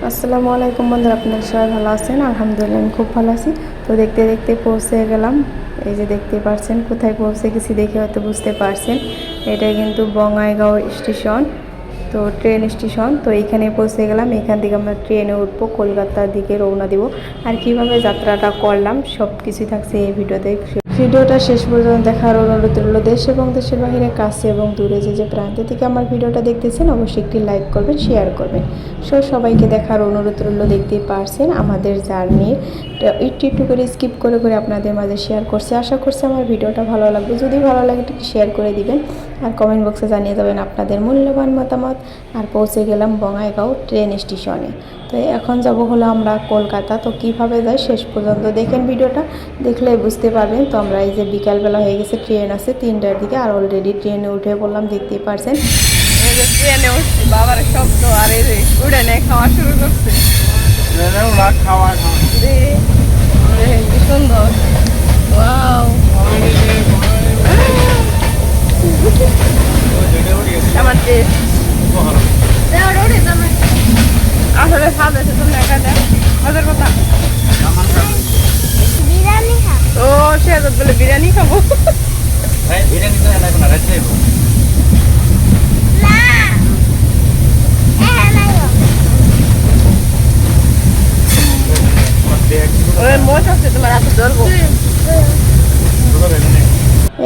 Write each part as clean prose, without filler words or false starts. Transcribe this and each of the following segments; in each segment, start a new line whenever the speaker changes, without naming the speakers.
আসসালামু আলাইকুম বন্ধুরা, আপনারা সবাই ভালো আছেন? আলহামদুলিল্লাহ আমি খুব ভালো আছি। তো দেখতে দেখতে পৌঁছে গেলাম। এই যে দেখতে পাচ্ছেন কোথায় পৌঁছে গেছি, দেখে হয়তো বুঝতে পারছেন। এটা কিন্তু বঙ্গাইগাঁও স্টেশন, তো ট্রেন স্টেশন। তো এইখানে পৌঁছে গেলাম। এখান থেকে আমরা ট্রেনে উঠবো, কলকাতার দিকে রওনা দিব। আর কিভাবে যাত্রাটা করলাম সব কিছুই থাকছে এই ভিডিওতে। ভিডিওটা শেষ পর্যন্ত দেখার অনুরোধ রইল। দেশ এবং দেশের বাইরে, কাছে এবং দূরে যে প্রান্ত থেকে আমার ভিডিওটা দেখতেছেন অবশ্যই একটি লাইক করবেন, শেয়ার করবেন। সবাইকে দেখার অনুরোধ রইল। দেখতেই পারছেন আমাদের জার্নির একটু একটু করে স্কিপ করে করে আপনাদের মাঝে শেয়ার করছি। আশা করছি আমার ভিডিওটা ভালো লাগবে। যদি ভালো লাগে একটু শেয়ার করে দিবেন আর কমেন্ট বক্সে জানিয়ে দেবেন আপনাদের মূল্যবান মতামত। আর পৌঁছে গেলাম বঙ্গাইগাঁও ট্রেন স্টেশনে। তো এখন যাব হলো আমরা কলকাতা। তো কিভাবে যাই শেষ পর্যন্ত দেখেন, ভিডিওটা দেখলে বুঝতে পারবেন। তো আমরা এই যে বিকালবেলা হয়ে গেছে, ট্রেন আছে 3টার দিকে, আর অলরেডি ট্রেনে উঠে বললাম, দেখতেই পারছেন।
এই যে ট্রেনে উঠছি, বাবার শব্দ আর এই যে উড়ানে খাওয়া শুরু করছে। কি সুন্দর, ওয়াও। আমার আসলে স্বাদ আছে তো লেখাটা মজার কথা। ও সে বলে বিরিয়ানি খাবো।
বিরিয়ানি তো এখন আর রাখতে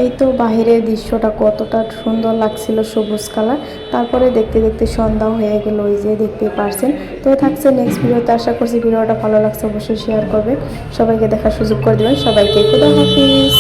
এই তো বাহিরের দৃশ্যটা কতটা সুন্দর লাগছিল, সবুজ কালার। তারপরে দেখতে দেখতে সন্ধ্যা হয়ে গেল, ওই যে দেখতে পারছেন। তো থাকছে নেক্সট ভিডিওতে। আশা করছি ভিডিওটা ভালো লাগছে, অবশ্যই শেয়ার করবেন, সবাইকে দেখার সুযোগ করে দেবেন। সবাইকে খুদা হাফিজ।